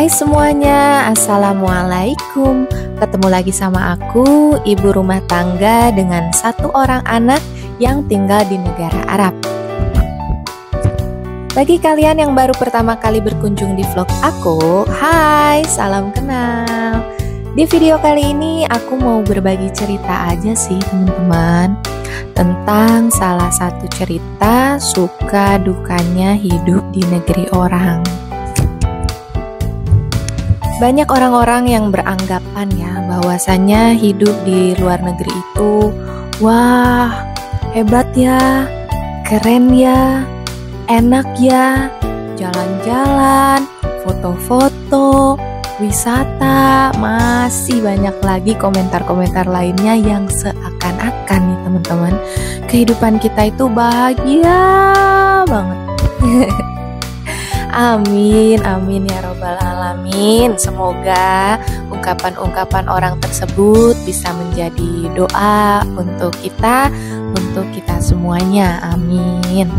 Hai semuanya, Assalamualaikum. Ketemu lagi sama aku, ibu rumah tangga dengan satu orang anak yang tinggal di negara Arab. Bagi kalian yang baru pertama kali berkunjung di vlog aku, hai, salam kenal. Di video kali ini aku mau berbagi cerita aja sih teman-teman, tentang salah satu cerita suka dukanya hidup di negeri orang. Banyak orang-orang yang beranggapan ya bahwasanya hidup di luar negeri itu wah, hebat ya, keren ya, enak ya, jalan-jalan, foto-foto, wisata, masih banyak lagi komentar-komentar lainnya yang seakan-akan nih teman-teman, kehidupan kita itu bahagia banget. Amin, amin ya robbal alamin. Semoga ungkapan-ungkapan orang tersebut bisa menjadi doa untuk kita semuanya. Amin.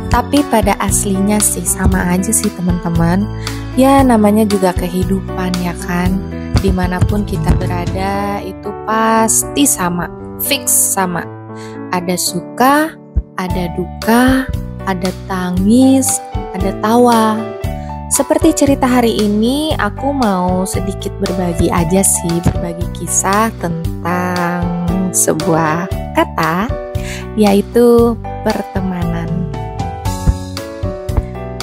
Tapi pada aslinya sih sama aja sih teman-teman. Ya namanya juga kehidupan ya kan. Dimanapun kita berada itu pasti sama, fix sama. Ada suka, ada duka, ada tangis, ada tawa. Seperti cerita hari ini, aku mau sedikit berbagi aja sih, berbagi kisah tentang sebuah kata, yaitu pertemanan.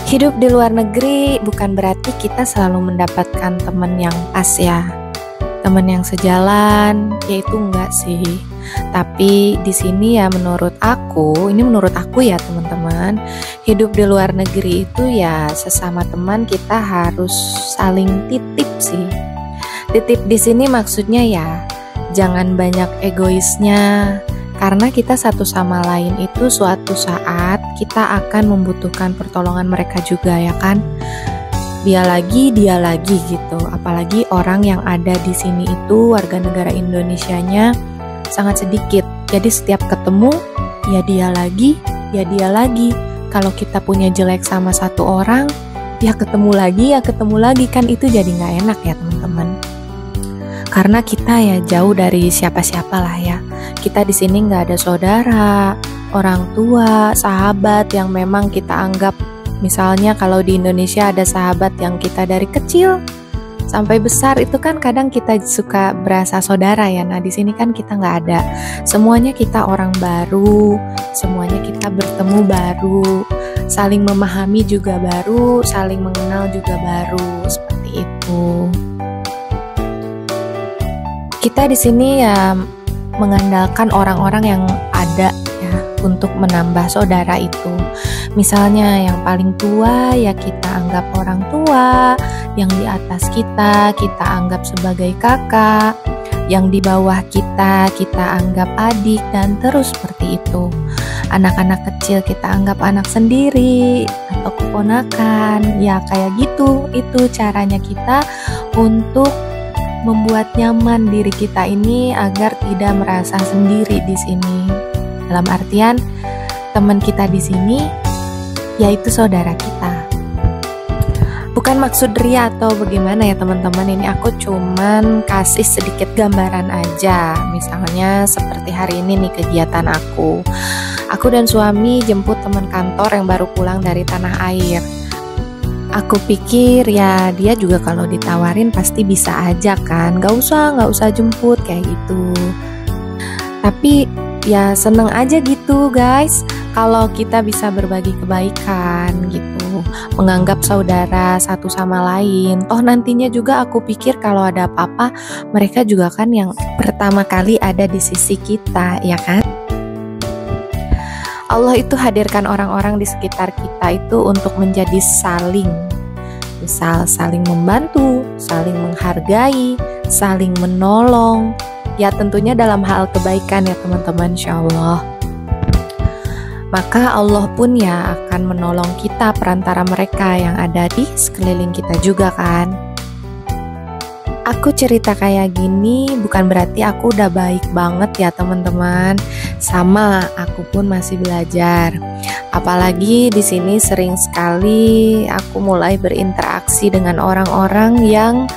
Hidup di luar negeri bukan berarti kita selalu mendapatkan teman yang pas ya, teman yang sejalan, yaitu enggak sih. Tapi di sini ya menurut aku ya teman-teman, hidup di luar negeri itu ya sesama teman kita harus saling titip sih. Titip di sini maksudnya ya jangan banyak egoisnya, karena kita satu sama lain itu suatu saat kita akan membutuhkan pertolongan mereka juga ya kan. Dia lagi gitu. Apalagi orang yang ada di sini itu warga negara Indonesianya sangat sedikit. Jadi setiap ketemu ya dia lagi. Kalau kita punya jelek sama satu orang, ya ketemu lagi kan itu jadi nggak enak ya teman-teman. Karena kita ya jauh dari siapa-siapa lah ya. Kita di sini nggak ada saudara, orang tua, sahabat yang memang kita anggap. Misalnya kalau di Indonesia ada sahabat yang kita dari kecil sampai besar itu kan kadang kita suka berasa saudara ya. Nah di sini kan kita nggak ada. Semuanya kita orang baru, semuanya kita bertemu baru, saling memahami juga baru, saling mengenal juga baru, seperti itu. Kita di sini ya mengandalkan orang-orang yang ada ya untuk menambah saudara itu. Misalnya yang paling tua ya kita anggap orang tua, yang di atas kita anggap sebagai kakak, yang di bawah kita anggap adik, dan terus seperti itu. Anak-anak kecil kita anggap anak sendiri atau keponakan, ya kayak gitu. Itu caranya kita untuk membuat nyaman diri kita ini agar tidak merasa sendiri di sini. Dalam artian teman kita di sini yaitu saudara kita. Bukan maksud ria atau bagaimana ya teman-teman, ini aku cuman kasih sedikit gambaran aja. Misalnya seperti hari ini nih kegiatan aku dan suami jemput teman kantor yang baru pulang dari tanah air. Aku pikir ya dia juga kalau ditawarin pasti bisa aja kan, gak usah jemput kayak gitu. Tapi ya seneng aja gitu guys, kalau kita bisa berbagi kebaikan gitu, menganggap saudara satu sama lain. Toh nantinya juga aku pikir kalau ada apa-apa mereka juga kan yang pertama kali ada di sisi kita ya kan. Allah itu hadirkan orang-orang di sekitar kita itu untuk menjadi saling membantu, saling menghargai, saling menolong. Ya tentunya dalam hal kebaikan ya teman-teman, insya Allah. Maka Allah pun ya akan menolong kita perantara mereka yang ada di sekeliling kita juga kan. Aku cerita kayak gini bukan berarti aku udah baik banget ya teman-teman. Sama, aku pun masih belajar. Apalagi di sini sering sekali aku mulai berinteraksi dengan orang-orang yang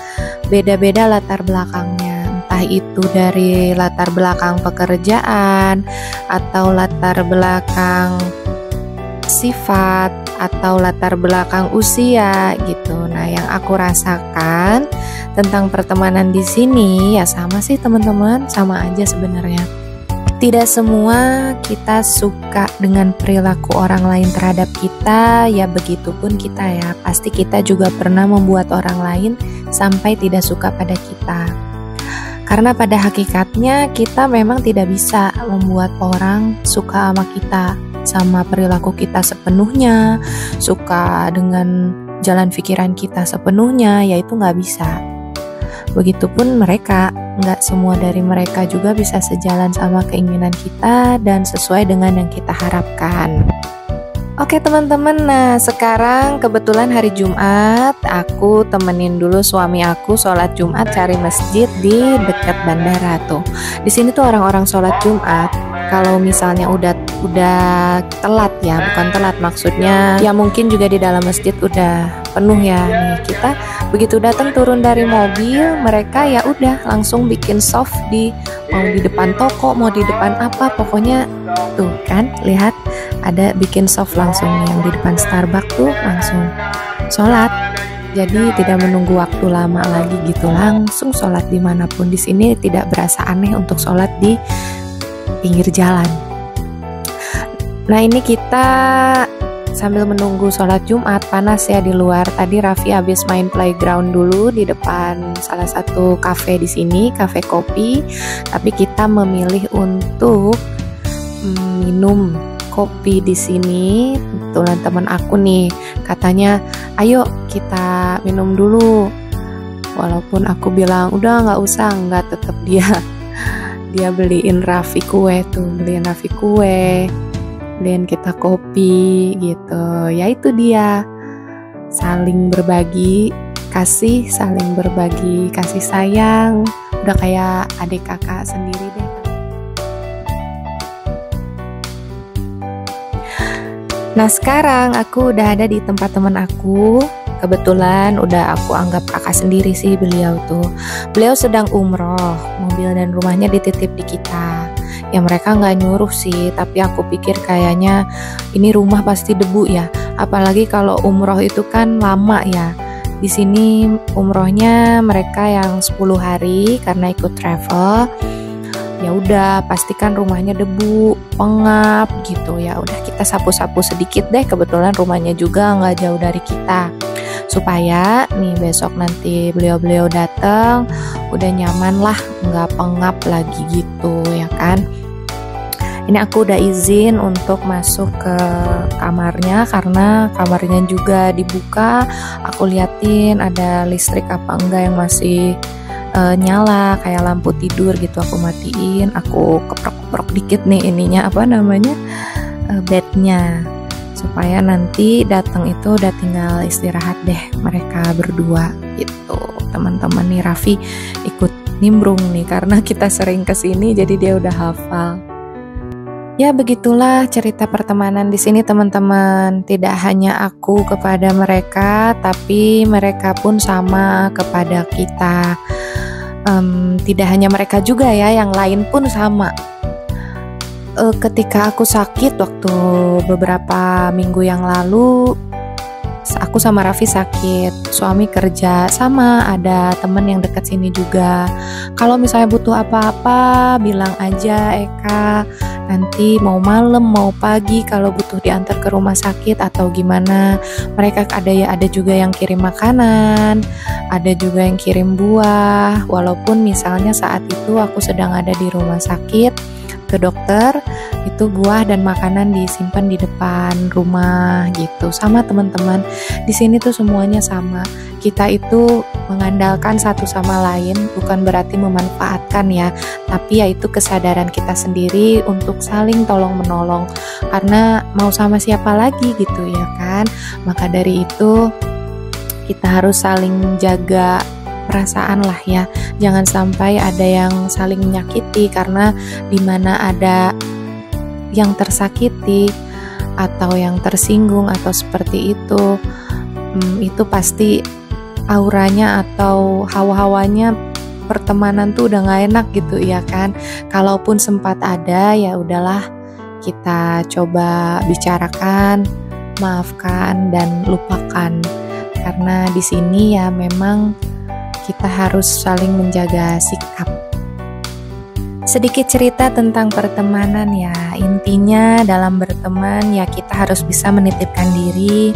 beda-beda latar belakangnya. Entah itu dari latar belakang pekerjaan atau latar belakang sifat atau latar belakang usia gitu. Nah, yang aku rasakan tentang pertemanan di sini ya sama sih teman-teman, sama aja sebenarnya. Tidak semua kita suka dengan perilaku orang lain terhadap kita, ya begitupun kita ya. Pasti kita juga pernah membuat orang lain sampai tidak suka pada kita. Karena pada hakikatnya kita memang tidak bisa membuat orang suka sama kita, sama perilaku kita sepenuhnya, suka dengan jalan pikiran kita sepenuhnya, yaitu nggak bisa. Begitupun mereka, nggak semua dari mereka juga bisa sejalan sama keinginan kita dan sesuai dengan yang kita harapkan. Oke teman-teman, nah sekarang kebetulan hari Jumat, aku temenin dulu suami aku sholat Jumat cari masjid di dekat bandara tuh. Di sini tuh orang-orang sholat Jumat, kalau misalnya udah telat ya, bukan telat maksudnya, ya mungkin juga di dalam masjid udah penuh ya. Nih kita begitu datang turun dari mobil, mereka ya udah langsung bikin soft mau di depan toko, mau di depan apa, pokoknya tuh kan lihat ada bikin soft langsung yang di depan Starbucks tuh langsung sholat. Jadi tidak menunggu waktu lama lagi gitu, langsung sholat dimanapun. Di sini tidak berasa aneh untuk sholat di pinggir jalan. Nah ini kita sambil menunggu sholat Jumat, panas ya di luar. Tadi Raffi habis main playground dulu di depan salah satu kafe di sini, kafe kopi. Tapi kita memilih untuk minum kopi di sini. Kebetulan teman aku nih katanya, ayo kita minum dulu. Walaupun aku bilang udah nggak usah, nggak, tetap dia beliin Raffi kue tuh, beliin kita kopi gitu. Ya itu dia, saling berbagi kasih, saling berbagi kasih sayang, udah kayak adik kakak sendiri deh. Nah sekarang aku udah ada di tempat teman aku. Kebetulan udah aku anggap kakak sendiri sih beliau tuh. Beliau sedang umroh, mobil dan rumahnya dititip di kita. Ya mereka nggak nyuruh sih, tapi aku pikir kayaknya ini rumah pasti debu ya. Apalagi kalau umroh itu kan lama ya. Di sini umrohnya mereka yang 10 hari karena ikut travel. Ya udah pastikan rumahnya debu, pengap gitu. Ya udah kita sapu-sapu sedikit deh, kebetulan rumahnya juga nggak jauh dari kita, supaya nih besok nanti beliau-beliau datang udah nyaman lah, nggak pengap lagi gitu ya kan. Ini aku udah izin untuk masuk ke kamarnya karena kamarnya juga dibuka. Aku liatin ada listrik apa enggak yang masih nyala, kayak lampu tidur gitu. Aku matiin, aku keprok-keprok dikit nih ininya apa namanya, bednya, supaya nanti datang itu udah tinggal istirahat deh mereka berdua gitu. Teman-teman nih Raffi ikut nimbrung nih karena kita sering kesini jadi dia udah hafal. Ya begitulah cerita pertemanan di sini teman-teman. Tidak hanya aku kepada mereka, tapi mereka pun sama kepada kita. Tidak hanya mereka juga ya, yang lain pun sama. Ketika aku sakit waktu beberapa minggu yang lalu, aku sama Raffi sakit, suami kerja, sama ada temen yang dekat sini juga. Kalau misalnya butuh apa-apa bilang aja Eka, nanti mau malam mau pagi kalau butuh diantar ke rumah sakit atau gimana. Mereka ada juga yang kirim makanan, ada juga yang kirim buah. Walaupun misalnya saat itu aku sedang ada di rumah sakit ke dokter, itu buah dan makanan disimpan di depan rumah gitu. Sama teman-teman, di sini tuh semuanya sama. Kita itu mengandalkan satu sama lain, bukan berarti memanfaatkan ya, tapi yaitu kesadaran kita sendiri untuk saling tolong menolong. Karena mau sama siapa lagi gitu ya kan. Maka dari itu kita harus saling jaga perasaan lah ya. Jangan sampai ada yang saling menyakiti, karena dimana ada yang tersakiti atau yang tersinggung atau seperti itu pasti auranya atau hawa-hawanya pertemanan tuh udah gak enak gitu ya kan. Kalaupun sempat ada, ya udahlah, kita coba bicarakan, maafkan dan lupakan. Karena di sini ya memang kita harus saling menjaga sikap. Sedikit cerita tentang pertemanan ya. Intinya dalam berteman ya kita harus bisa menitipkan diri,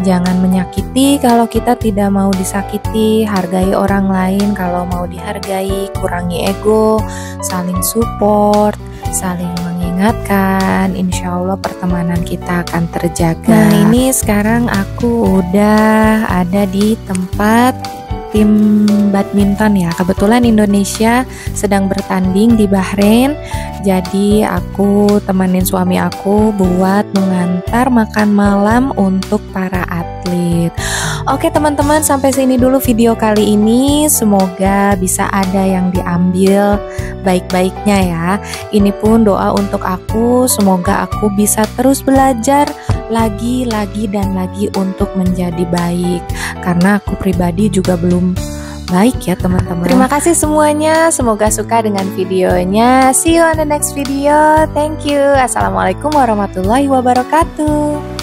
jangan menyakiti kalau kita tidak mau disakiti, hargai orang lain kalau mau dihargai, kurangi ego, saling support, saling mengingatkan. Insya Allah pertemanan kita akan terjaga. Nah, ini sekarang aku udah ada di tempat tim badminton ya. Kebetulan Indonesia sedang bertanding di Bahrain. Jadi aku temenin suami aku buat mengantar makan malam untuk para atlet. Oke teman-teman, sampai sini dulu video kali ini. Semoga bisa ada yang diambil baik-baiknya ya. Ini pun doa untuk aku, semoga aku bisa terus belajar lagi dan lagi untuk menjadi baik. Karena aku pribadi juga belum baik ya teman-teman. Terima kasih semuanya, semoga suka dengan videonya. See you on the next video. Thank you. Assalamualaikum warahmatullahi wabarakatuh.